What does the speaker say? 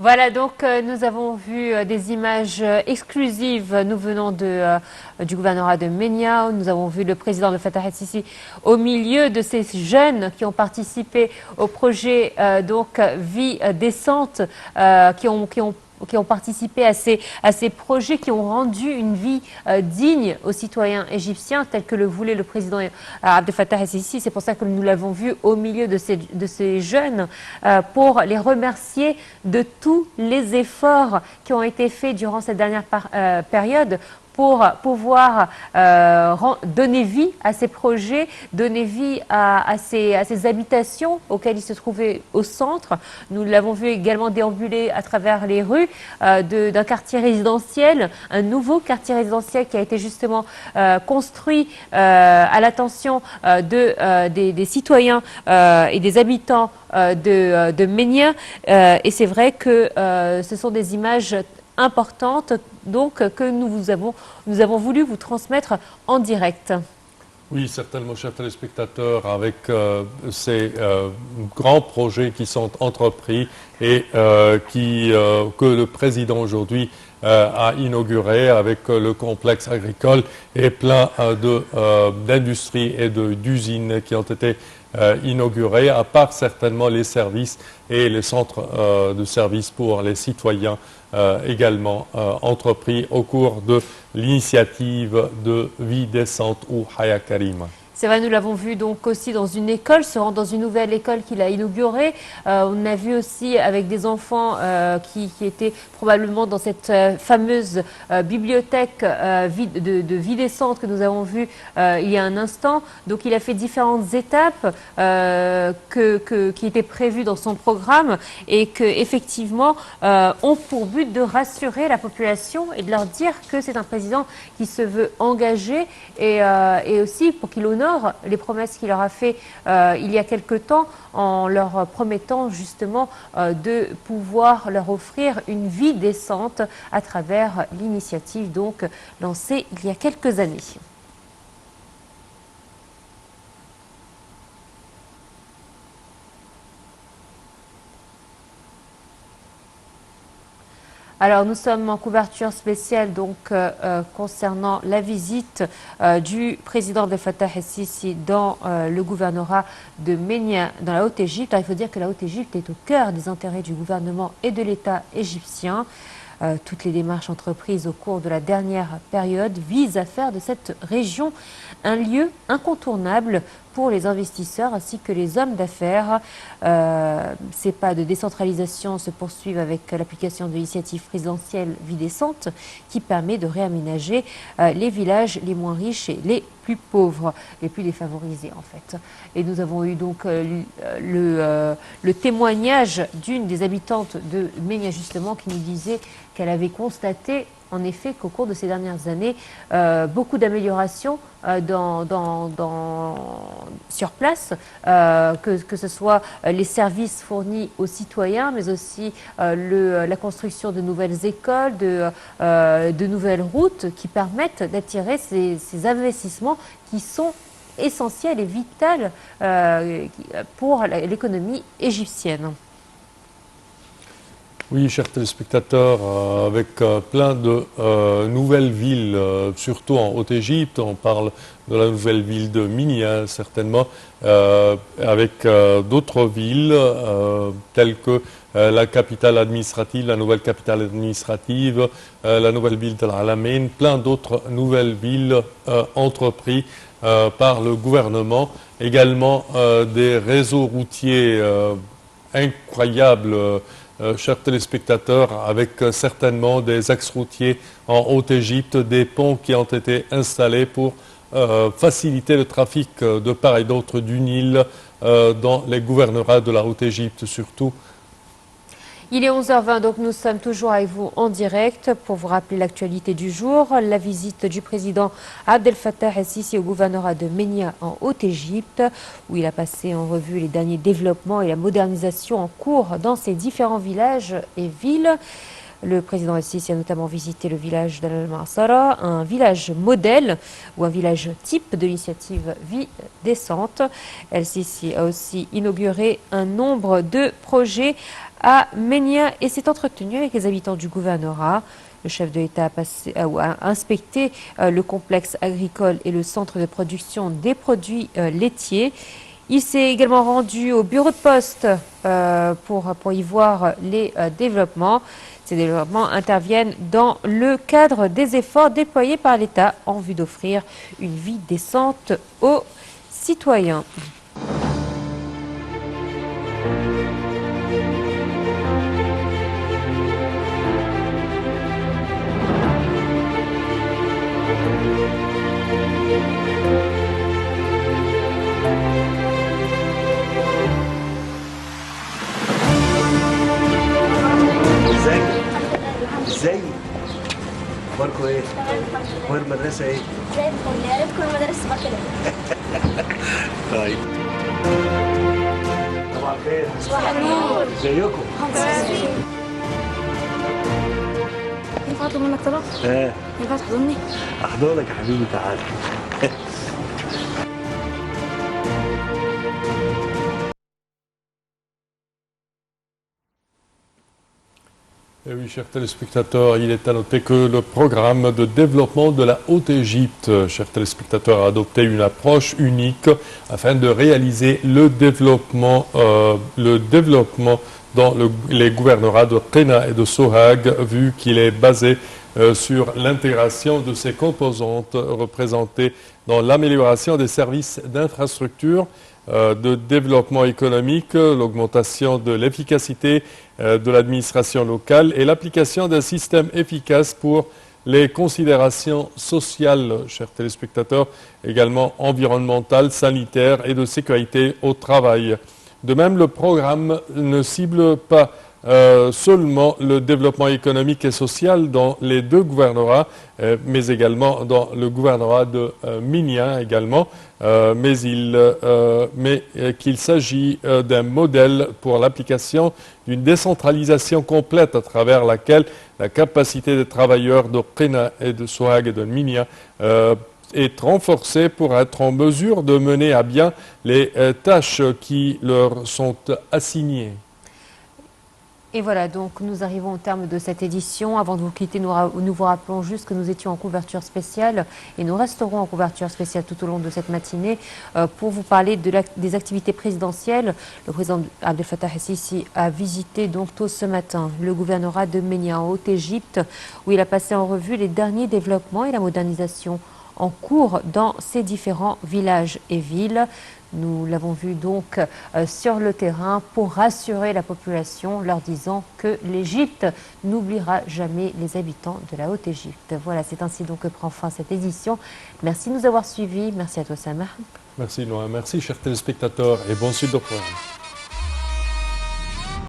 Voilà, donc nous avons vu des images exclusives. Nous venons du gouvernorat de Ménia. Nous avons vu le président de Fattah el-Sisi au milieu de ces jeunes qui ont participé au projet Vie décente, qui ont participé à ces projets qui ont rendu une vie digne aux citoyens égyptiens, tel que le voulait le président Abdel Fattah el-Sisi. C'est pour ça que nous l'avons vu au milieu de ces jeunes pour les remercier de tous les efforts qui ont été faits durant cette dernière période pour pouvoir donner vie à ces projets, donner vie à ces habitations auxquelles ils se trouvaient au centre. Nous l'avons vu également déambuler à travers les rues d'un quartier résidentiel, un nouveau quartier résidentiel qui a été justement construit à l'attention des citoyens et des habitants de Ménia. Et c'est vrai que ce sont des images importantes donc que nous avons voulu vous transmettre en direct. Oui, certainement, chers téléspectateurs, avec ces grands projets qui sont entrepris et que le président aujourd'hui a inauguré avec le complexe agricole et plein d'industries et d'usines qui ont été inaugurées, à part certainement les services et les centres de services pour les citoyens également entrepris au cours de l'initiative de vie décente ou Haya Karima. C'est vrai, nous l'avons vu donc aussi dans une école, se rendre dans une nouvelle école qu'il a inaugurée. On a vu aussi avec des enfants qui étaient probablement dans cette fameuse bibliothèque de vie décente que nous avons vue il y a un instant. Donc il a fait différentes étapes qui étaient prévues dans son programme et qui effectivement ont pour but de rassurer la population et de leur dire que c'est un président qui se veut engagé et aussi pour qu'il honore les promesses qu'il leur a fait il y a quelque temps en leur promettant justement de pouvoir leur offrir une vie décente à travers l'initiative donc lancée il y a quelques années. Alors nous sommes en couverture spéciale donc concernant la visite du président Abdel Fattah el-Sisi dans le gouvernorat de Ménia dans la Haute-Égypte. Il faut dire que la Haute-Égypte est au cœur des intérêts du gouvernement et de l'État égyptien. Toutes les démarches entreprises au cours de la dernière période visent à faire de cette région un lieu incontournable pour les investisseurs ainsi que les hommes d'affaires. Ces pas de décentralisation se poursuivent avec l'application de l'initiative présidentielle Vie décente qui permet de réaménager les villages les moins riches et les plus pauvres, les plus défavorisés en fait. Et nous avons eu donc le témoignage d'une des habitantes de Ménia justement qui nous disait qu'elle avait constaté en effet qu'au cours de ces dernières années, beaucoup d'améliorations sur place, que ce soit les services fournis aux citoyens, mais aussi la construction de nouvelles écoles, de nouvelles routes qui permettent d'attirer ces investissements qui sont essentiels et vitaux pour l'économie égyptienne. Oui, chers téléspectateurs, avec plein de nouvelles villes, surtout en Haute-Égypte, on parle de la nouvelle ville de Minya, certainement, avec d'autres villes telles que la capitale administrative, la nouvelle capitale administrative, la nouvelle ville de l'Alamein, plein d'autres nouvelles villes entreprises par le gouvernement, également des réseaux routiers incroyables, chers téléspectateurs, avec certainement des axes routiers en Haute-Égypte, des ponts qui ont été installés pour faciliter le trafic de part et d'autre du Nil dans les gouvernorats de la Haute-Égypte surtout. Il est 11h20, donc nous sommes toujours avec vous en direct pour vous rappeler l'actualité du jour. La visite du président Abdel Fattah el-Sisi au gouvernorat de Ménia en Haute-Égypte, où il a passé en revue les derniers développements et la modernisation en cours dans ces différents villages et villes. Le président el-Sisi a notamment visité le village d'Al-Marsara, un village modèle ou un village type de l'initiative Vie décente. El-Sisi a aussi inauguré un nombre de projets à Ménia et s'est entretenu avec les habitants du gouvernorat. Le chef de l'État a inspecté le complexe agricole et le centre de production des produits laitiers. Il s'est également rendu au bureau de poste pour y voir les développements. Ces développements interviennent dans le cadre des efforts déployés par l'État en vue d'offrir une vie décente aux citoyens. ازاي اخباركم ايه؟ اخبار المدرسه ايه؟ زي الفل، يا ريت كل المدارس تبقى كده. طيب طبعا خير صباح النور. ازيكم؟ ينفع اطلب منك طلب؟ ينفع تحضني؟ احضنك يا حبيبي تعالى. Et oui, chers téléspectateurs, il est à noter que le programme de développement de la Haute-Égypte, chers téléspectateurs, a adopté une approche unique afin de réaliser le développement dans les gouvernorats de Qena et de Sohag, vu qu'il est basé sur l'intégration de ces composantes représentées dans l'amélioration des services d'infrastructure, de développement économique, l'augmentation de l'efficacité de l'administration locale et l'application d'un système efficace pour les considérations sociales, chers téléspectateurs, également environnementales, sanitaires et de sécurité au travail. De même, le programme ne cible pas seulement le développement économique et social dans les deux gouvernorats, mais également dans le gouvernorat de Minya également, mais qu'il s'agit d'un modèle pour l'application d'une décentralisation complète à travers laquelle la capacité des travailleurs de Qena et de Sohag et de Minya est renforcée pour être en mesure de mener à bien les tâches qui leur sont assignées. Et voilà, donc nous arrivons au terme de cette édition. Avant de vous quitter, nous vous rappelons juste que nous étions en couverture spéciale et nous resterons en couverture spéciale tout au long de cette matinée pour vous parler des activités présidentielles. Le président Abdel Fattah el-Sisi a visité donc tôt ce matin le gouvernorat de Ménia en Haute-Égypte où il a passé en revue les derniers développements et la modernisation en cours dans ces différents villages et villes. Nous l'avons vu donc sur le terrain pour rassurer la population, leur disant que l'Égypte n'oubliera jamais les habitants de la Haute-Égypte. Voilà, c'est ainsi donc que prend fin cette édition. Merci de nous avoir suivis. Merci à toi, Samar. Merci, Noah. Merci, chers téléspectateurs, et bon suite de programme.